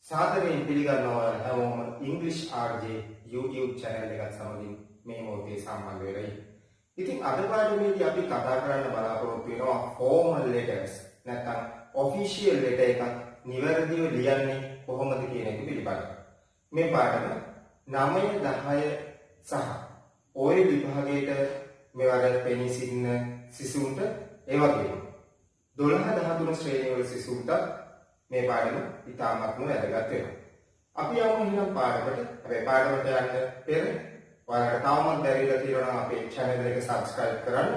සාදරයෙන් පිළිගන්නවා හැමෝම ඉංග්‍රීසි RJ YouTube channel එකත් සමගින් මේ මොහොතේ සම්බන්ධ වෙලා ඉන්නේ. ඉතින් අද පාඩමේදී අපි කතා කරන්න බලාපොරොත්තු වෙනවා formal letters නැත්නම් official letter එකක් නිවැරදිව ලියන්නේ කොහොමද කියන එක පිළිබඳව. මේ පාඩම 9 10 සහ ඔය විභාගයට මෙවර පෙනී සිටින සිසුන්ට ඒ වගේම 12 13 ශ්‍රේණි වල සිසුන්ට මේ පාඩම ඉතාමත්ම වැදගත් වෙනවා. අපි යමු එහෙනම් පාඩමට. හැබැයි පාඩමට යන්න පෙර ඔයාලට තවමත් බැරිලා තියෙනවා නම් අපේ channel එක subscribe කරන්න.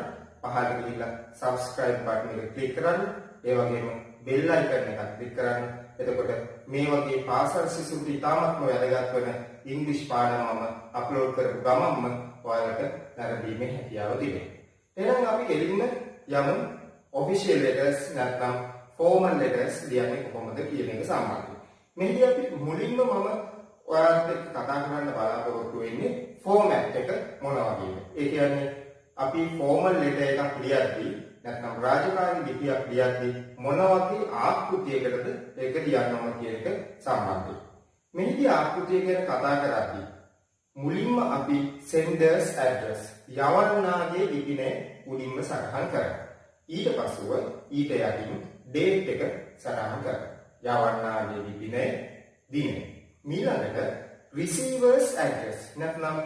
පහළට ගිහිල්ලා subscribe button එක click කරන්න. ඒ වගේම bell icon එකත් click කරන්න. එතකොට මේ වගේ පාසල් සිසුන්ට ඉතාමත්ම වැදගත් වෙන ඉංග්‍රීසි පාඩම් මම අප්ලෝඩ් කරපු ගමන්ම ඔයාලට නැරඹීමේ හැකියාව තිබෙනවා. එහෙනම් අපි එළින්ම යමු official letters නැත්නම් formal letters ලියන්නේ කොහොමද කියන එක සම්බන්ධයි. මෙහිදී අපි මුලින්ම මම ඔයාලට කතා කරන්න බලාපොරොත්තු වෙන්නේ format එක මොන වගේද. ඒ කියන්නේ අපි formal letter එකක් ලියද්දී නැත්නම් රාජකාරී ලිපියක් ලියද්දී මොන වගේ ආකෘතියකටද ඒක ලියන්න ඕන කියන එක සම්බන්ධයි. මෙහිදී ආකෘතිය ගැන කතා කරද්දී මුලින්ම අපි senders address යවන්නාගේ ලිපිනේ මුලින්ම සටහන් කරනවා. ඊට පසුව ඊට යටින් date එක සටහන් කරනවා. යවන්නාගේ ලිපිනේ දින. ඊළඟට receivers address නැත්නම්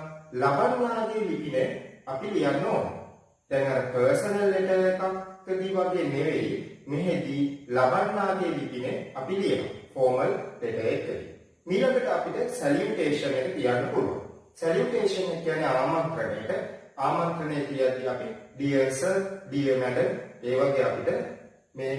ලබන්නාගේ ලිපිනේ අපි ලියන්න ඕන. දැන් අර personal letter එකකදී වගේ නෙවෙයි මෙහෙදී ලබන්නාගේ ලිපිනේ අපි ලියනවා. formal letter එකකදී. ඊළඟට අපිට salutation එක කියන්න පුළුවන්. salutation එක කියන්නේ ආමන්ත්‍රණය කියද්දී අපි dear sir, dear madam ඒ වගේ අපිට මේ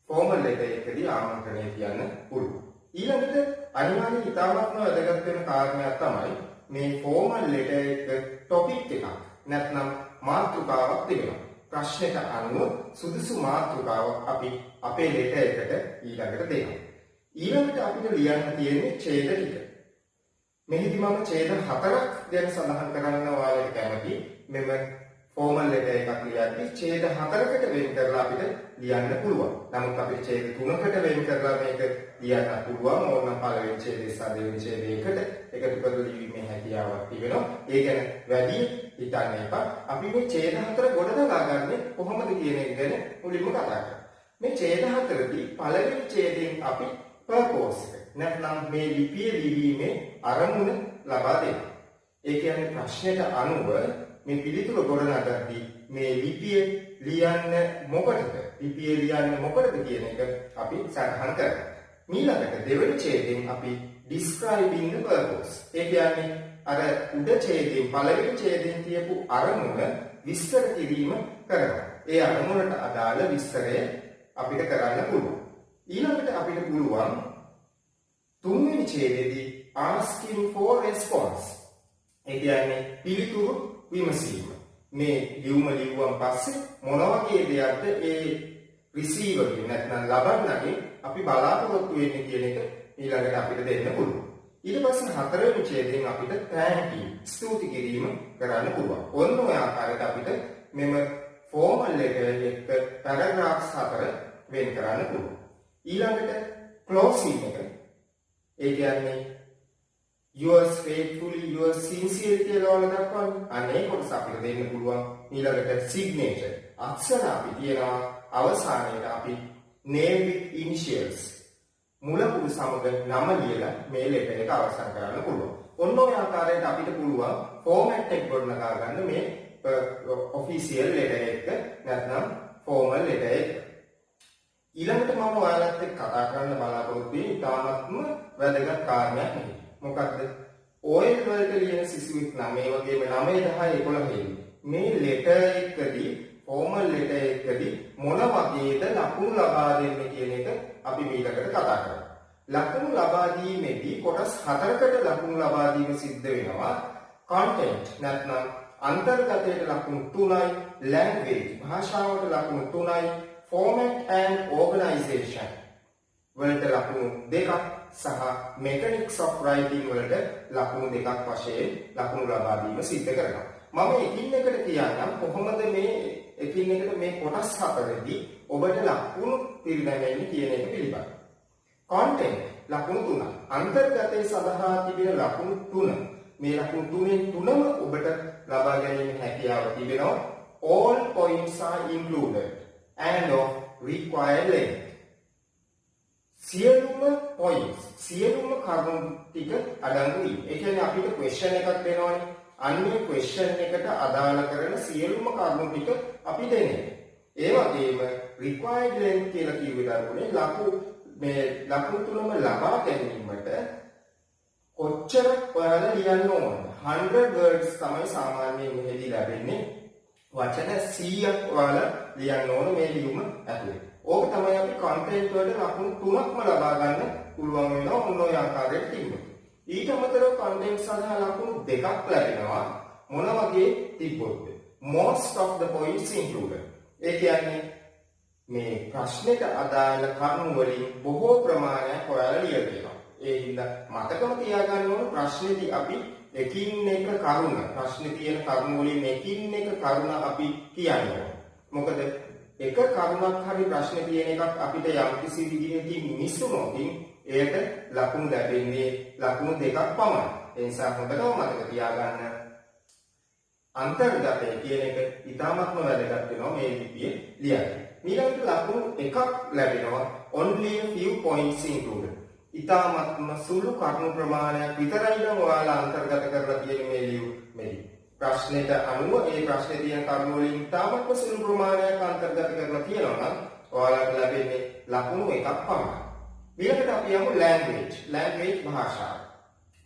formal letter එකකදී ආමන්ත්‍රණය කියන්න පුළුවන්. ඊළඟට අනිවාර්යයෙන් ඉතාමත්ම වැදගත් වෙන කාරණයක් තමයි මේ formal letter එක topic එකක් නැත්නම් මාතෘකාවක් තිබෙනවා. ප්‍රශ්නෙට අනුව සුදුසු මාතෘකාවක් අපි අපේ letter එකට ඊළඟට දෙනවා. ඊළඟට අපිට ලියන්න තියෙන්නේ ඡේද ටික. මෙහිදී මම ඡේද 4ක් ගැන සඳහන් කරන්න ඔයාලට කැමතියි. මෙම formal letter එකක් ලියද්දී ඡේද 4කට වෙන් කරලා අපිට ලියන්න පුළුවන්. නමුත් අපිට ඡේද 3කට වෙන් කරලා මේක ලියන්න පුළුවන්. ඕනනම් පළවෙනි ඡේදයේ සහ දෙවෙනි ඡේදයකට එකතු කරලා ලියීමේ හැකියාවක් තිබෙනවා. ඒ කියන්නේ වැඩි හිතන්න එපා. අපි මේ ඡේද 4 ගොඩනගා ගන්නේ කොහොමද කියන එක ගැන මුලින්ම කතා කරමු. මේ ඡේද 4දී පළවෙනි ඡේදයෙන් අපි purpose එක නැත්නම් මේ ලිපිය ලිවීමේ අරමුණ ලබා දෙනවා. ඒ කියන්නේ ප්‍රශ්නෙට අනුව මේ පිළිතුර ගොඩනගද්දී මේ ලිපිය ලියන්න මොකටද? ලිපිය ලියන්න මොකටද කියන එක අපි සටහන් කරනවා. ඊළඟට දෙවෙනි ඡේදයෙන් අපි describing the purpose. ඒ කියන්නේ අර උඩ ඡේදයෙන් පළවෙනි ඡේදයෙන් තියපු අරමුණ විස්තර කිරීම කරනවා. ඒ අරමුණට අදාළ විස්තරය අපිට කරන්න පුළුවන්. ඊළඟට අපිට පුළුවන් තුන්වෙනි ඡේදයේදී asking for response. ඒ කියන්නේ පිළිතුරු විමසීම. මේ ලියුම ලියුවන් පස්සේ මොන වගේ දෙයක්ද ඒ receiver එක නැත්නම් ලබන්නගේ අපි බලාපොරොත්තු වෙන්නේ කියන එක ඊළඟට අපිට දෙන්න පුළුවන්. ඊට පස්සේ හතරවෙනි ඡේදයෙන් අපිට thank you ස්තුති කිරීම කරන්න පුළුවන්. ඔන්න ඔය ආකාරයට අපිට මෙම formal letter එක paragraphs 4 වෙන් කරන්න පුළුවන්. ඊළඟට closing එක ඒ කියන්නේ yours faithfully, yours sincerely කියලා වල දක්වන්නේ. අනේ කොටස අපිට දෙන්න පුළුවන්. ඊළඟට signature අක්ෂර අපි තියනවා අවසානයේට අපි name with initials මුලකුරු සමග නම ලියලා මේ letter එක අවසන් කරන්න පුළුවන්. ඔන්න ඔය ආකාරයට අපිට පුළුවන් format එක ගොඩනගා ගන්න මේ official letter එක නැත්නම් formal letter එක. ඊළඟට මම ඔයාලත් එක්ක කතා කරන්න බලාපොරොත්තු වෙන්නේ ඉතාමත්ම වැදගත් කාරණයක් නෙවෙයි. මොකක්ද? OL වලට ලියන සිසුවෙක් නම් මේ වගේම 9 10 11 මේ letter එකදී formal letter එකදී මොන වගේද ලකුණු ලබා දෙන්නේ කියන එක අපි ඊළඟට කතා කරමු. ලකුණු ලබා දීමේදී කොටස් 4කට ලකුණු ලබා දීම සිද්ධ වෙනවා. content නැත්නම් අන්තර්ගතයට ලකුණු 3යි, language භාෂාවට ලකුණු 3යි, format and organization වලට ලකුණු 2ක් සහ mechanics of writing වලට ලකුණු 2ක් වශයෙන් ලකුණු ලබා දීම සිද්ධ කරනවා. මම එකින් එකට කියන්නම් කොහොමද මේ එකින් එකට මේ කොටස් 4දී ඔබට ලකුණු පිරිනැමෙන්නේ කියන එක පිළිබඳව. content ලකුණු 3. අන්තර්ගතයේ සඳහා තිබෙන ලකුණු 3. මේ ලකුණු 3න් 3ම ඔබට ලබා ගැනීමේ හැකියාව තිබෙනවා. All points are included and of required length. සියලුම points සියලුම කරුණු ටික අඩංගුයි. ඒ කියන්නේ අපිට question එකක් දෙනවනේ. අන්නේ question එකට අදාළ කරන සියලුම කරුණු ටික අපි දෙන්නේ. ඒ වගේම required length කියලා කියුවේ දරුවනේ ලකුණු තුනම ලබා ගැනීමට කොච්චර ඔයාලා ලියන්න ඕනද? 100 words තමයි සාමාන්‍යයෙන් මෙහෙදී ලැබෙන්නේ. වචන 100ක් ඔයාලා ලියන්න ඕන මේ ලියුම ඇතුලේ. ඕක තමයි අපි content වලට ලකුණු 3ක්ම ලබා ගන්න පුළුවන් වෙනවා මොන ඔය ආකාරයට තිබුණොත්. ඊට අමතරව content සඳහා ලකුණු 2ක් ලැබෙනවා. මොන වගේ තිබ්බොත්ද? Most of the points included. ඒ කියන්නේ මේ ප්‍රශ්නෙට අදාළ කරුණු වලින් බොහෝ ප්‍රමාණයක් ඔයාලා ලියලා තියෙනවා. ඒ හින්දා මතකම තියාගන්න ඕන ප්‍රශ්නේදී අපි එකින් එක කරුණ ප්‍රශ්නේ තියෙන කරුණු වලින් එකින් එක කරුණ අපි කියන්නේ. මොකද එක කරුණක් හරි ප්‍රශ්නේ තියෙන එකක් අපිට යම්කිසි විදිහකින් මිසුනොත් ඒකට ලකුණු ලැබෙන්නේ ලකුණු 2ක් පමණයි. ඒ නිසා හොඳටම මතක තියාගන්න අන්තර්ගතය කියන එක ඉතාමත්ම වැදගත් වෙනවා මේ ලිපියේ ලියන්න. ඊළඟට ලකුණු 1ක් ලැබෙනවා only a few points included. ඉතාමත්ම සුළු කරුණු ප්‍රමාණයක් විතරයි නම් ඔයාලා අන්තර්ගත කරලා තියෙන මේ ලියුමේදී. ප්‍රශ්නෙට අනුව ඒ ප්‍රශ්නේ තියෙන කරුණු වලින් ඉතාමත්ම සුළු ප්‍රමාණයක් අන්තර්ගත කරලා තියෙනවා නම් ඔයාලට ලැබෙන්නේ ලකුණු 1ක් පමණයි. ඊළඟට අපි යමු language භාෂාව.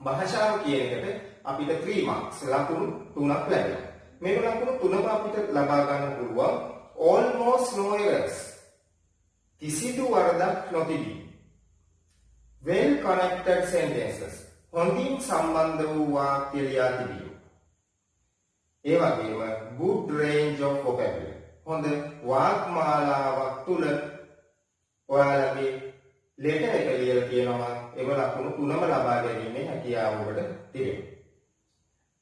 භාෂාව කියන එකට අපිට 3 marks ලකුණු 3ක් ලැබෙනවා. මේ ලකුණු 3ම අපිට ලබා ගන්න පුළුවන් almost no errors. කිසිදු වරදක් නොතිබී. well connected sentences. හොඳින් සම්බන්ධ වූ වාක්‍ය ලියා තිබීම. ඒ වගේම good range of vocabulary. හොඳ වාක්මාලාවක් තුල ඔයාලගේ letter එක ලියලා තියෙනවා ඒව ලකුණු 3ම ලබා ගැනීමේ හැකියාව ඔබට තිබෙනවා.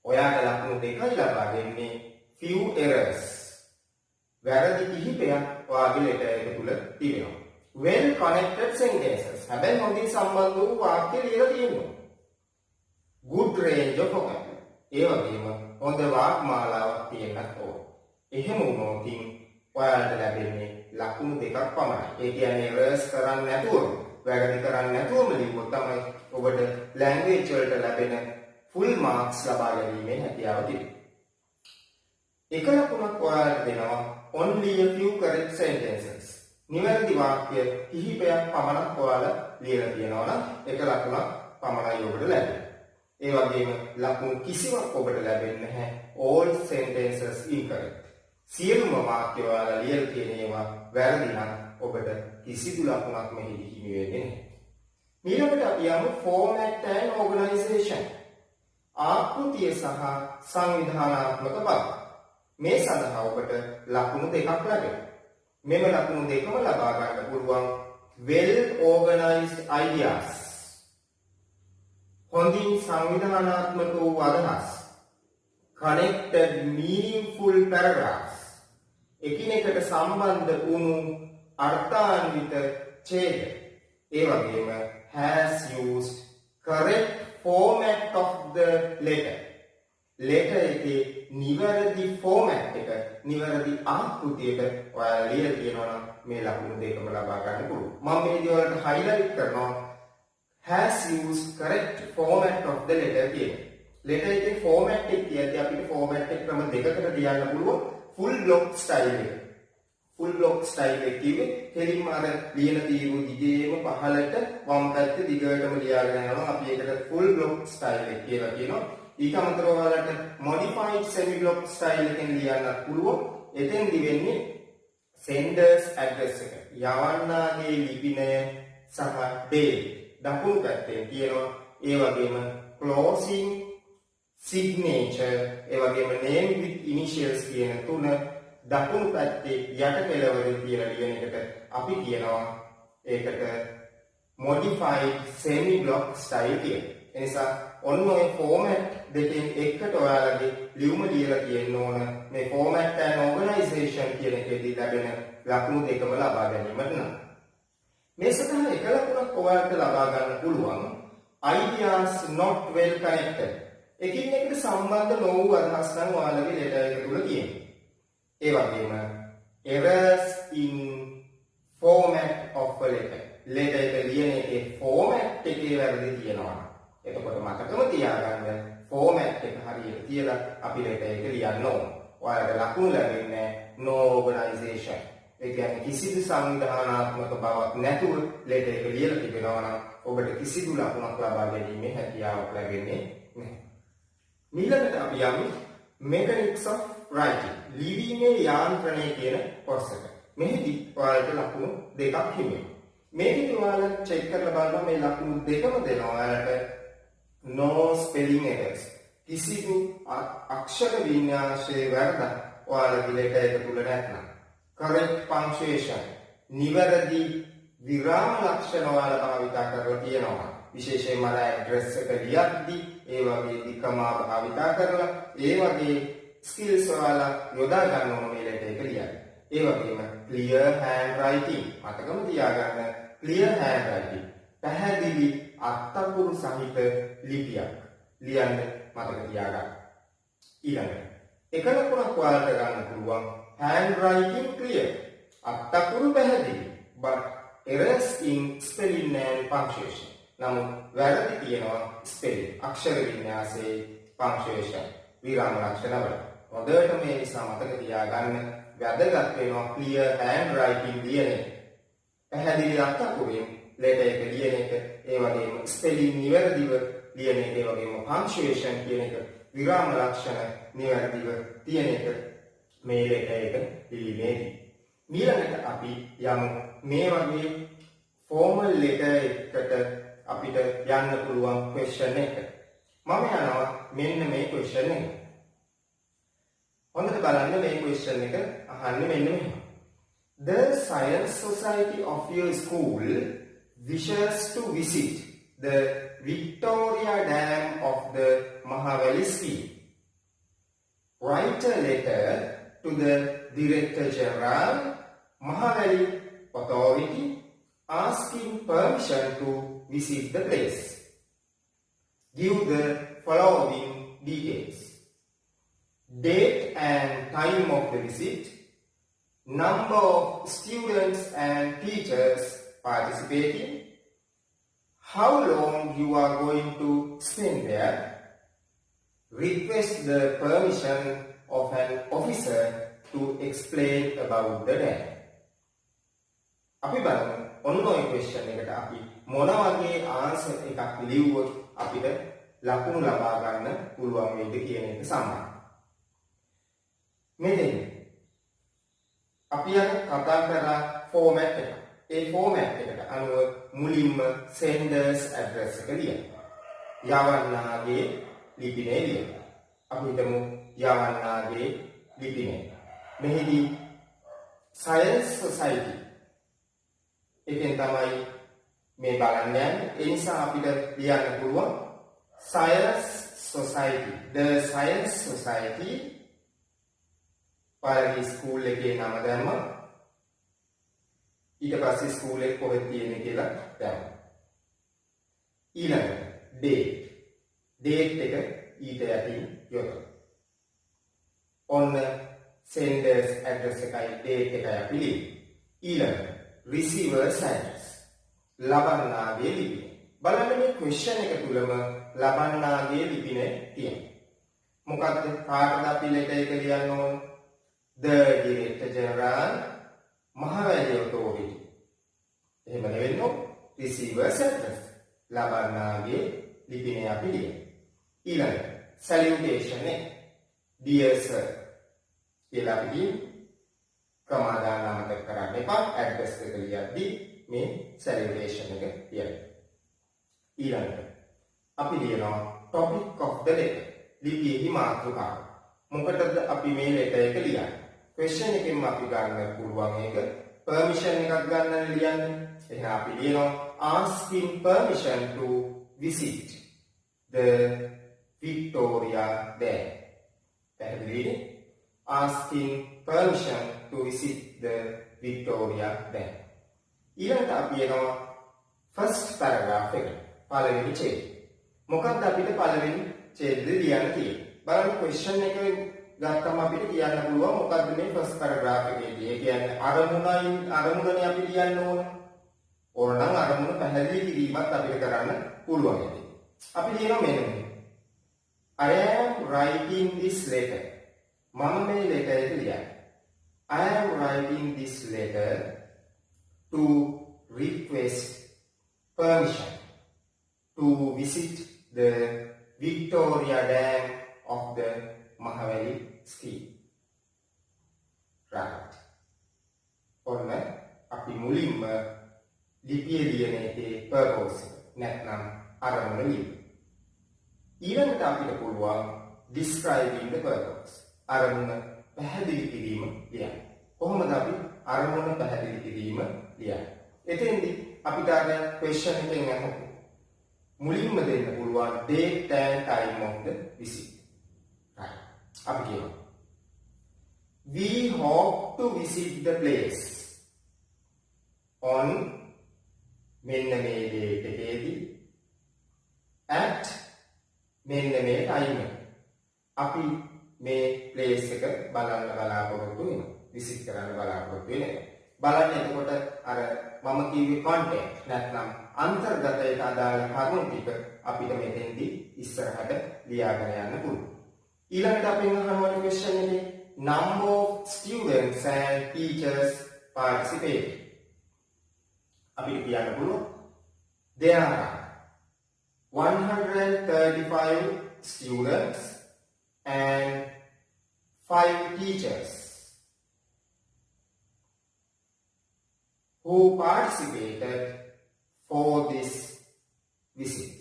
ඔයාට ලකුණු 2යි ලබා දෙන්නේ few errors. වැරදි කිහිපයක් ඔයාගේ letter එක තුල තිබෙනවා. well connected sentences. හැබැයි හොඳින් සම්බන්ධ වූ වාක්‍ය ලියලා තියෙනවා. good range of vocabulary. ඒ වගේම හොඳ වාක්මාලාවක් තියෙන්නත් ඕන. එහෙම වුණොත් ඔයාලට ලැබෙන්නේ ලකුණු 2ක් පමණයි. ඒ කියන්නේ errors කරන්නේ නැතුව, වැරදි කරන්නේ නැතුවම ලියුවොත් තමයි ඔබට language වලට ලැබෙන full marks ලබා ගැනීමේ හැකියාව තිබෙන්නේ. එක ලකුණක් ඔයාලට දෙනවා only a few correct sentences. නිවැරදි වාක්‍ය කිහිපයක් පමණක් ඔයාලා ලියලා තියෙනවා නම් එක ලකුණක් පමණයි ඔබට ලැබෙන්නේ. ඒ වගේම ලකුණු කිසිවක් ඔබට ලැබෙන්නේ නැහැ. all sentences incorrect. සියලුම වාක්‍ය ඔයාලා ලියලා තියෙන ඒවා වැරදි නම් ඔබට කිසිදු ලකුණක් මෙහිදී හිමි වෙන්නේ නැහැ. ඊළඟට අපි යමු format and organization. ආකෘතිය සහ සංවිධානාත්මක බව. මේ සඳහා ඔබට ලකුණු 2ක් ලැබෙනවා. මෙම ලකුණු 2ම ලබා ගන්න පුළුවන් well organized ideas. හොඳින් සංවිධානාත්මක වූ අදහස්. connected meaningful paragraphs. එකිනෙකට සම්බන්ධ වුණු අර්ථාන්විත ඡේද. ඒ වගේම has used correct format of the letter. letter එකේ නිවැරදි format එක, නිවැරදි ආකෘතියක ඔයාලා ලියලා තියෙනවා නම් මේ ලකුණු 2ම ලබා ගන්න පුළුවන්. මම මේ විදිහට highlight කරනවා has used correct format of the letter කියන. letter එකේ format එක කියද්දී අපිට format එක ක්‍රම දෙකකට ලියන්න පුළුවන්. full block style එක. full block style එක කිව්වේ කෙලින්ම අර ලියන තීරු දිගේම පහළට වම් පැත්තේ දිගටම ලියාගෙන යනවා. අපි ඒකට full block style එක කියලා කියනවා. ඊට අමතරව ඔයාලට modified semi block style එකෙන් ලියන්නත් පුළුවන්. එතෙන්දි වෙන්නේ senders address එක. යවන්නාගේ ලිපිනය සහ date දකුණු පැත්තේ තියෙනවා. ඒ වගේම closing signature, ඒ වගේම name with initials කියන තුන දකුණු පැත්තේ යට කෙළවරේ තියලා ලියන එකට අපි කියනවා ඒකට modified semi block style කියලා. එනිසා ඔන්න ඔය format දෙකෙන් එකට ඔයාලගේ ලියුම ලියලා තියෙන්න ඕන. මේ format and organization කියන එකේදී ලැබෙන ලකුණු 2ම ලබා ගැනීමට නම් මේ සඳහා එක ලකුණක් ඔයාලට ලබා ගන්න පුළුවන් ideas not well connected. එකින් එකට සම්බන්ධ නොවූ අදහස් නම් ඔයාලගේ ලෙටර් එක තුල තියෙනවා. ඒ වගේම errors in format of a letter. Letter එක ලියන එකේ format එකේ වැරදි තියෙනවා. එතකොට මතකම තියාගන්න format එක හරියට තියලා අපි ලෙටර් එක ලියන්න ඕන. ඔයාලට ලකුණු ලැබෙන්නේ no organization. ඒ කියන්නේ කිසිදු සංවිධානාත්මක බවක් නැතුව ලෙටර් එක ලියලා තිබෙනවා නම් ඔබට කිසිදු ලකුණක් ලබා ගැනීමේ හැකියාවක් ලැබෙන්නේ නැහැ. ඊළඟට අපි යමු mechanics of writing. ලිවීමේ යාන්ත්‍රණය කියන කොටස එක. මෙහිදී ඔයාලට ලකුණු දෙකක් හිමි වෙනවා. මේකේ ඔයාලා චෙක් කරලා බලනවා මේ ලකුණු දෙකම දෙනවා ඔයාලට no spelling errors. කිසිදු අක්ෂර වින්‍යාසයේ වැරද්දක් ඔයාලගේ ලෙටර් එක තුල නැත්නම් correct punctuation නිවැරදි විරාම ලක්ෂණ ඔයාලා භාවිතා කරලා තියෙනවා. විශේෂයෙන්ම ඇඩ්‍රස් එක ලියද්දී ඒ වගේ දිකමා භාවිතා කරලා ඒ වගේ ස්කිල්ස් ඔයාලා යොදා ගන්න ඕන මේ ලෙටර් එක ලියන්න. ඒ වගේම clear handwriting මතකම තියාගන්න clear handwriting පැහැදිලි අත්අකුරු සහිත ලිපියක් ලියන්න මතක තියාගන්න. ඊළඟට එක ලකුණක් ඔයාලට ගන්න පුළුවන් handwriting clear අත්අකුරු පැහැදිලි but errors in spelling and punctuation. නමුත් වැරදි තියෙනවා spelling අක්ෂර වින්‍යාසයේ punctuation විරාම ලක්ෂණ වල. හොඳට මේ නිසා මතක තියාගන්න වැදගත් වෙනවා clear handwriting ලියන එක. පැහැදිලි අත්අකුරින් ලෙටර් එක ලියන එක, ඒ වගේම spelling නිවැරදිව ලියන එක, ඒ වගේම punctuation කියන එක විරාම ලක්ෂණ නිවැරදිව තියෙන එක මේ ලෙටර් එක ලියීමේදී. ඊළඟට අපි යමු මේ වගේ formal letter එකකට අපිට යන්න පුළුවන් question එක. මම යනවා මෙන්න මේ question එක. හොඳට බලන්න මේ question එක අහන්නේ මෙන්න මෙහෙම. The Science Society of your school wishes to visit the Victoria Dam of the Mahaweli scheme. Write a letter to the Director General, Mahaweli Authority, asking permission to visit the place. Give the following details: date and time of the visit, number of students and teachers participating, how long you are going to spend there, request the permission of an officer to explain about the dam. අපි බලමු ඔන්න ඔය question එකට අපි මොන වගේ answer එකක් ලියුවොත් අපිට ලකුණු ලබා ගන්න පුළුවන් වේද කියන එක සම්බන්ධයි. මෙතන අපි අර කතා කරලා format එක. ඒ format එකට අනුව මුලින්ම senders address එක ලියන්න. යවන්නාගේ ලිපිනේ ලියන්න. අපි හිතමු යවන්නාගේ ලිපිනේ. මෙහිදී Science Society එකෙන් තමයි මේ බලන්න යන්නේ. ඒ නිසා අපිට ලියන්න පුළුවන් Science Society, the Science Society. පාරේ ස්කූල් එකේ නම දැම්මා. ඊට පස්සේ ස්කූල් එක කොහෙද තියෙන්නේ කියලා දැම්මා. ඊළඟට date එක ඊට යටින් යොදවනවා. ඔන්න senders address එකයි date එකයි අපි ලියන්නේ. ඊළඟට receiver's address, ලබන්නාගේ ලිපින. බලන්න මේ question එක තුලම ලබන්නාගේ ලිපින තියෙනවා. මොකක්ද කාටද අපි ලෙටර් එක ලියන්න ඕන? The Director General, Mahaweli Authority. එහෙම නෙවෙයි receiver's address, ලබන්නාගේ ලිපිනේ අපි ලියන්නේ. ඊළඟට salutation එක dear sir කියලා අපි ලියන්නේ. කමාදාන අමතක කරන්න එපා. ඇඩ්‍රස් එක ලියද්දී මේ salutation එක ලියන්න. ඊළඟට අපි ලියනවා topic of the letter. ලිපියේ මාතෘකාව. මොකටද අපි මේ letter එක ලියන්නේ? question එකෙන් අපි ගන්න පුළුවන් එක permission එකක් ගන්න ලියන්නේ. එහෙනම් අපි ලියනවා asking permission to visit the Victoria Dam. පැහැදිලිද? asking permission to visit the Victoria Dam. ඊළඟට අපි එනවා first paragraph එක. පළවෙනි ඡේදය. මොකක්ද අපිට පළවෙනි ඡේදෙ ලියන්න තියෙන්නේ? බලන්න question එක ගත්තම අපිට කියන්න පුළුවන් මොකක්ද මේ first paragraph එකේදී. ඒ කියන්නේ අරමුණනේ අපි ලියන්න ඕන. ඕනනම් අරමුණ පැහැදිලි කිරීමත් අපිට කරන්න පුළුවන් ඉතින්. අපි ලියනවා මෙන්න මේ. I am writing this letter. මම මේ letter එක ලියන්නේ. I am writing this letter to request permission to visit the Victoria Dam of the Mahaweli scheme. Right. ඔන්න අපි මුලින්ම ලිපියේ ලියන එකේ purpose නැත්නම් අරමුණ ලියන්න. ඊළඟට අපිට පුළුවන් describing the purpose. අරමුණ පැහැදිලි කිරීම ලියන්න. කොහොමද අපි අරමුණ පැහැදිලි කිරීම ලියන්නේ? එතෙන්දී අපිට අර question එකෙන් අහපු මුලින්ම දෙන්න පුළුවන් date and time of the visit. right. අපි කියනවා we hope to visit the place on මෙන්න මේ date එකේදී at මෙන්න මේ time එක. අපි මේ place එක බලන්න බලාපොරොත්තු වෙනවා. visit කරන්න බලාපොරොත්තු වෙනවා. බලන්න එතකොට අර මම කිව්වේ content නැත්නම් අන්තර්ගතයට අදාළ කරුණු ටික අපිට මෙතෙන්දී ඉස්සරහට ලියාගෙන යන්න පුළුවන්. ඊළඟට අපි අහන question එකේ number of students and teachers participate. අපිට කියන්න පුළුවන් there are 135 students and 5 teachers who participated for this visit.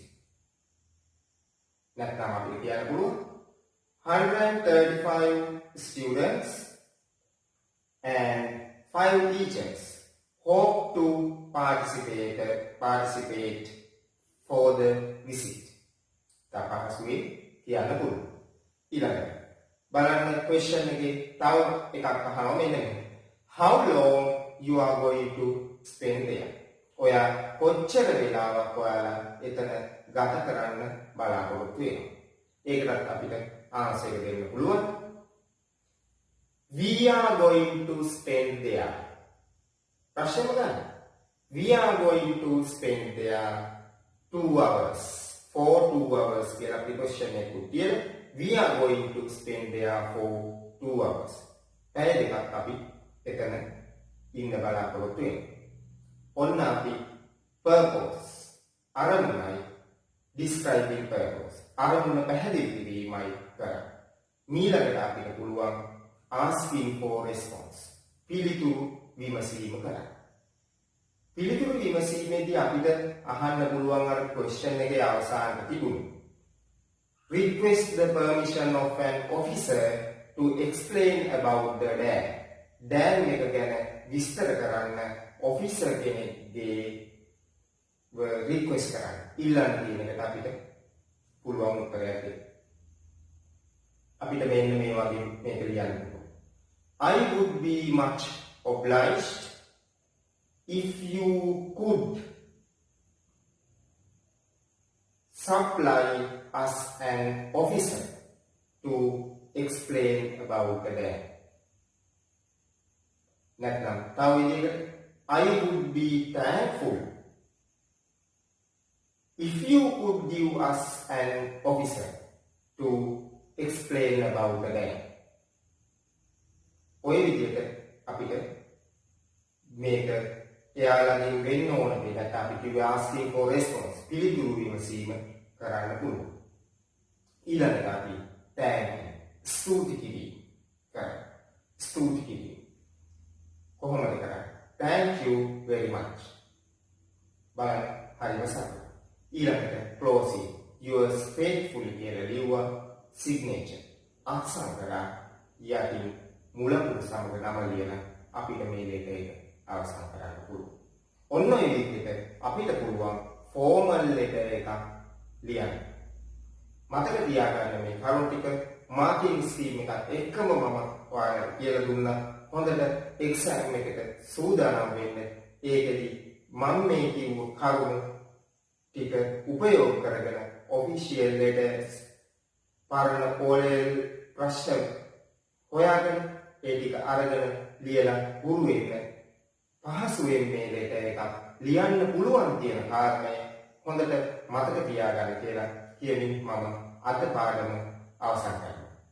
නැත්නම් අපිට කියන්න පුළුවන් 135 students and 5 teachers hope to participate for the visit. තපහසුවේ කියන්න පුළුවන්. ඊළඟට බලන්න question එකේ තව එකක් අහනවා මෙන්න මේ. How long you are going to spend there? ඔයා කොච්චර වෙලාවක් ඔයාලා එතන ගත කරන්න බලාපොරොත්තු වෙනවා? ඒකටත් අපිට ආන්සර් එක දෙන්න පුළුවන්. We are going to spend there. ප්‍රශ්නම ගන්න. We are going to spend there 2 hours. For 2 hours කියලා අපි question එකක් තියලා we are going to spend there for 2 hours. පැය දෙකක් අපි එතන ඉන්න බලාපොරොත්තු වෙනවා. ඔන්න අපි purpose අරමුණයි describing purpose අරමුණ පැහැදිලි කිරීමයි කරන්නේ. ඊළඟට අපිට පුළුවන් asking for response පිළිතුරු විමසීම කරන්න. පිළිතුරු විමසීමේදී අපිට අහන්න පුළුවන් අර question එකේ අවසානයේ තිබුණේ request the permission of an officer to explain about the dam. dam එක ගැන විස්තර කරන්න officer කෙනෙක්ගේ request කරන්න. ඉල්ලන්න කියන එකට අපිට පුළුවන් උත්තරයක් දෙන්න. අපිට මෙන්න මේ වගේ මේක ලියන්න පුළුවන්. I would be much obliged if you could supply us an officer to explain about the dam. නැත්නම් තව විදිහකට I would be thankful if you could give us an officer to explain about the dam. ඔය විදිහට අපිට මේක එයාලගෙන් වෙන්න ඕන දෙයක් අපි කිව්වේ asking for response පිළිතුරු විමසීම කරන්න පුළුවන්. ඊළඟට අපි thank ස්තුති කිරීම කරා. ස්තුති කිරීම කොහොමද කරන්නේ? thank you very much. බලන්න හරිම සරලයි. ඊළඟට closing yours faithfully කියලා ලියුවා signature අත්සන් කරා යටින් මුලකුණු සමග නම ලියන අපිට මේ ලේඛය අවසන් කරන්න පුළුවන්. ඔන්න ඔය විදිහට අපිට පුළුවන් formal letter එකක් ලියන්න. මතක තියාගන්න මේ කරුණු ටික marking scheme එකත් එක්කම මම ඔයාලට කියලා දුන්නා. හොඳට exam එකට සූදානම් වෙන්න. ඒකෙදි මම මේ කිව්ව කරුණු ටික උපයෝග කරගෙන ඔෆිෂියල් ලෙටර්ස් පරණ ඕලෙල් ප්‍රශ්න හොයාගෙන ඒ ටික අරගෙන ලියලා හුරු වෙන්න පහසුවෙන් මේ ලෙටර් එකක් ලියන්න පුළුවන් කියන කාරණය හොඳට මතක තියාගන්න කියලා කියමින් මම අද පාඩම අවසන් කරනවා.